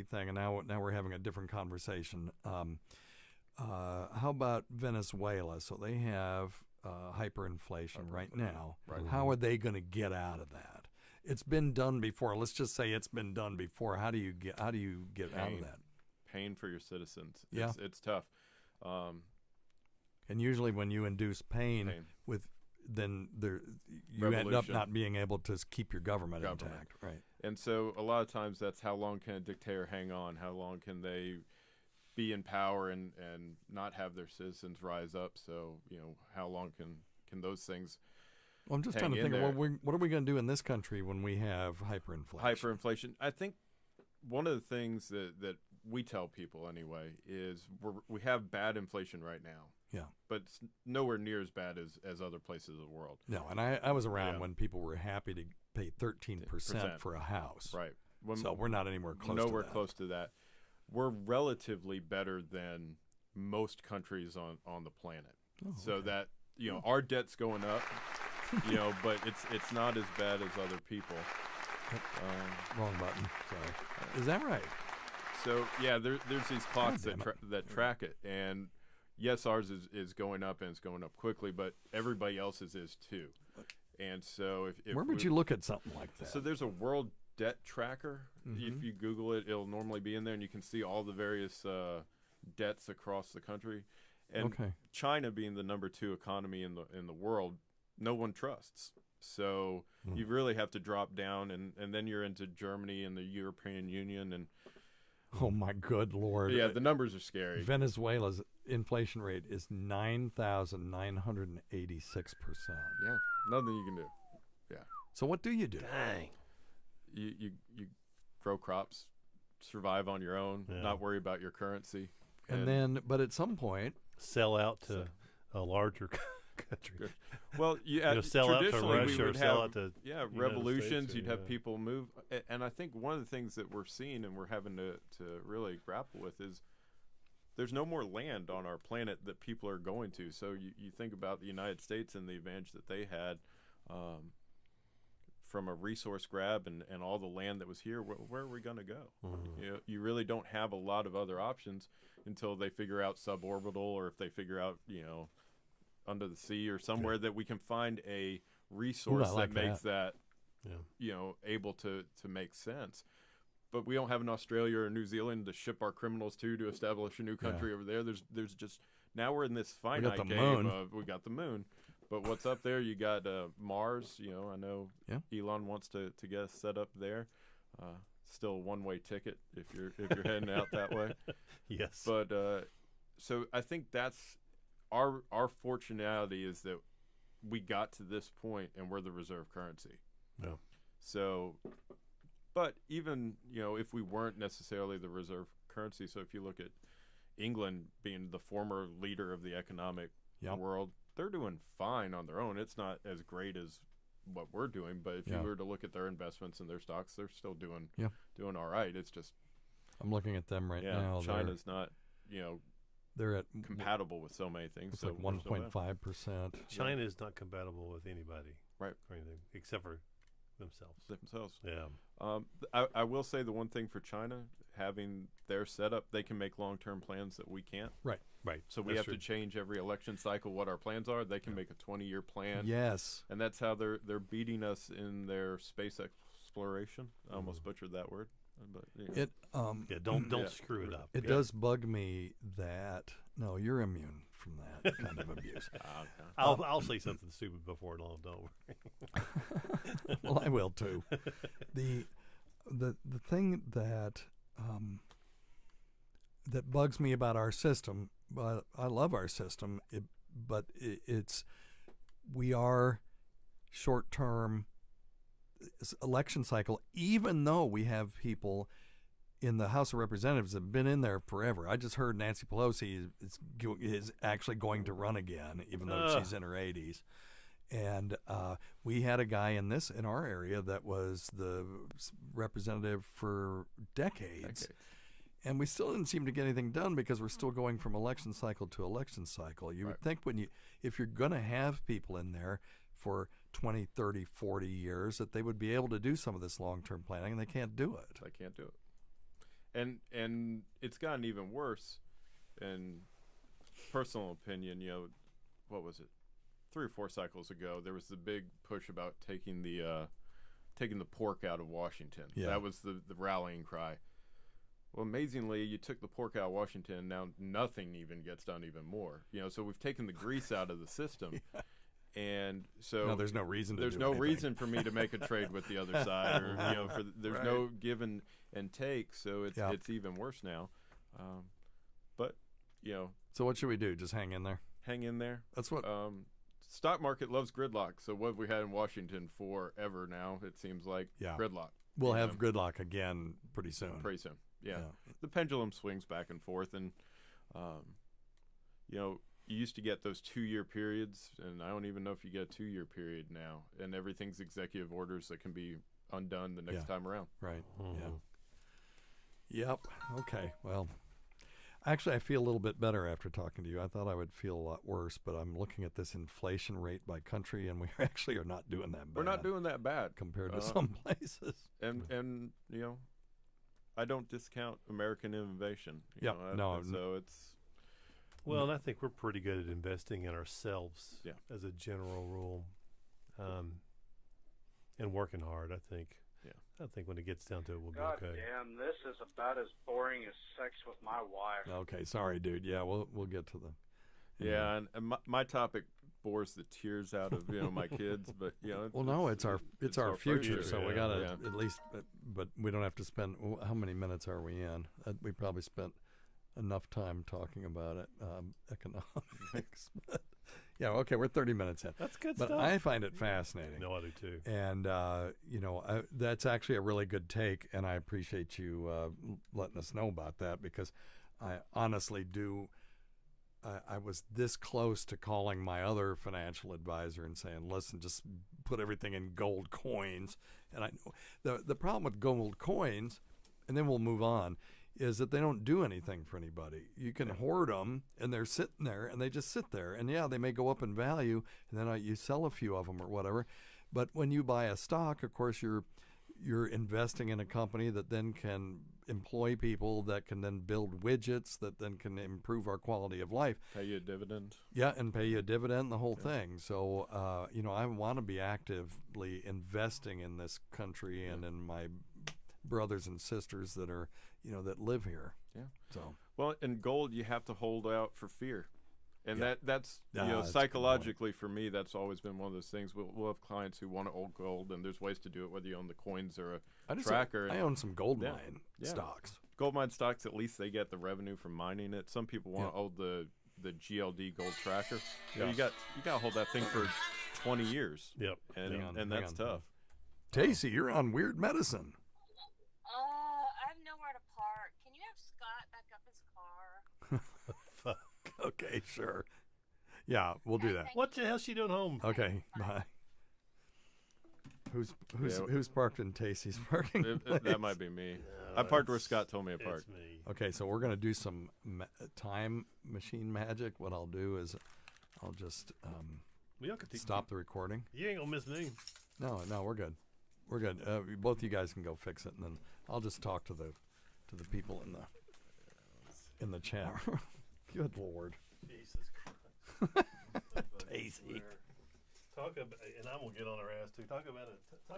thing, and now we're having a different conversation. How about Venezuela? So they have hyperinflation right now. Right. How are they going to get out of that? It's been done before. Let's just say it's been done before. How do you get out of that? Pain for your citizens. Yeah. It's tough. And usually when you induce pain. Then you end up not being able to keep your government intact, right? And so a lot of times that's how long can a dictator hang on? How long can they be in power and not have their citizens rise up? So, how long can those things Well, I'm just trying to think of what are we going to do in this country when we have hyperinflation? Hyperinflation. I think one of the things that we tell people anyway is we have bad inflation right now. Yeah. But it's nowhere near as bad as other places of the world. No, and I was around when people were happy to pay 13% for a house. Right. So we're not anywhere close nowhere close to that. We're relatively better than most countries on the planet. Oh, so okay. that, our debt's going up, but it's not as bad as other people. Wrong button. Sorry. Is that right? So, yeah, there's these clocks that track it. And yes, ours is going up, and it's going up quickly, but everybody else's is too. And so if where would you look at something like that? So there's a world debt tracker. If you Google it, it'll normally be in there, and you can see all the various debts across the country. And China being the number 2 economy in the world, no one trusts. So you really have to drop down, and then you're into Germany and the European Union. And oh, my good Lord. Yeah, the numbers are scary. Venezuela's inflation rate is 9,986%. Yeah, nothing you can do. Yeah. So what do you do? Dang. You grow crops, survive on your own, not worry about your currency. And then, but at some point, sell out to a larger country. Well, sell out to Russia or sell out to revolutions. You'd have people move, and I think one of the things that we're seeing and we're having to really grapple with is there's no more land on our planet that people are going to. So you think about the United States and the advantage that they had from a resource grab and all the land that was here. Where are we going to go? You really don't have a lot of other options until they figure out suborbital, or if they figure out under the sea or somewhere that we can find a resource that makes that able to make sense. But we don't have an Australia or New Zealand to ship our criminals to establish a new country over there. There's just now we're in this finite game of we got the moon, but what's up there? You got Mars. I know Elon wants to get us set up there. Still a one-way ticket if you're heading out that way. Yes. But so I think that's our fortunality is that we got to this point and we're the reserve currency. Yeah. So, but even if we weren't necessarily the reserve currency, so if you look at England being the former leader of the economic world, they're doing fine on their own. It's not as great as what we're doing, but if you were to look at their investments and their stocks, they're still doing all right. It's just I'm looking at them right now. China's not they're at compatible with so many things. It's so like 1.5%. China is not compatible with anybody, right? Or anything except for themselves. Yeah. I will say the one thing for China, having their setup, they can make long-term plans that we can't. Right. So we have to change every election cycle what our plans are. They can make a 20-year plan. Yes. And that's how they're beating us in their space exploration. I almost butchered that word. But, don't screw it up. It does bug me that you're immune from that kind of abuse. I'll say something stupid before long. Don't worry. Well, I will too. The thing that that bugs me about our system, but I love our system. We are short-term election cycle, even though we have people in the House of Representatives that have been in there forever. I just heard Nancy Pelosi is actually going to run again, even though she's in her 80s. And we had a guy in our area that was the representative for decades. And we still didn't seem to get anything done because we're still going from election cycle to election cycle. You would think if you're going to have people in there for 20, 30, 40 years, that they would be able to do some of this long-term planning, and they can't do it. They can't do it. And it's gotten even worse. In personal opinion, what was it? 3 or 4 cycles ago, there was the big push about taking the pork out of Washington. Yeah. That was the rallying cry. Well, amazingly, you took the pork out of Washington. Now nothing even gets done even more. So we've taken the grease out of the system, and so No, there's no reason to there's do no anything. reason for me to make a trade with the other side, or there's no give and take. So it's even worse now. But So what should we do? Just hang in there? hang in there. That's what. Stock market loves gridlock. So what have we had in Washington forever now? It seems like gridlock. We'll have gridlock again pretty soon. Pretty soon. Yeah. The pendulum swings back and forth, and you used to get those 2-year periods, and I don't even know if you get a 2-year period now, and everything's executive orders that can be undone the next time around. Right. Yeah. Yep. Okay. Well, actually, I feel a little bit better after talking to you. I thought I would feel a lot worse, but I'm looking at this inflation rate by country, and we actually are not doing that bad. We're not doing that bad compared to some places. And I don't discount American innovation. So it's. Well, and I think we're pretty good at investing in ourselves as a general rule, and working hard, I think. Yeah. I think when it gets down to it, we'll be God okay. damn, this is about as boring as sex with my wife. Okay, sorry, dude. Yeah, we'll get to the. Yeah, and my topic bores the tears out of my kids, but Well, no, it's our future, so we gotta Yeah. at least. But we don't have to spend. How many minutes are we in? We probably spent enough time talking about it, economics. But, yeah, okay, we're 30 minutes in. That's good But stuff. I find it fascinating. No, I do too. And, that's actually a really good take, and I appreciate you letting us know about that, because I honestly do. I was this close to calling my other financial advisor and saying, listen, just put everything in gold coins. And I know the problem with gold coins, and then we'll move on, is that they don't do anything for anybody. You can hoard them, and they're sitting there, and they just sit there. And, they may go up in value, and then you sell a few of them or whatever. But when you buy a stock, of course, you're investing in a company that then can employ people, that can then build widgets, that then can improve our quality of life. Pay you a dividend. Yeah, and pay you a dividend, the whole thing. So, I want to be actively investing in this country and in my brothers and sisters that are, that live here. Yeah. So, well, in gold, you have to hold out for fear. And that's that's psychologically for me, that's always been one of those things. We'll have clients who want to hold gold, and there's ways to do it, whether you own the coins or a tracker. I own some gold mine stocks. Gold mine stocks, at least they get the revenue from mining it. Some people want to hold the GLD gold tracker. You got to hold that thing for 20 years. Yep. And that's tough. Casey, you're on Weird Medicine. I have nowhere to park. Can you have Scott back up his car? Okay, sure. Yeah, we'll do that. What the hell's she doing home? Okay, bye. Who's parked in Casey's parking place? That might be me. I parked where Scott told me to park. It's me. Okay, so we're going to do some time machine magic. What I'll do is I'll just stop the recording. You ain't going to miss me. No, we're good. We're good. Both you guys can go fix it, and then I'll just talk to the people in the chat room. Good Lord. Jesus Christ. Casey. Talk about, and I'm going to get on her ass too. Talk about it.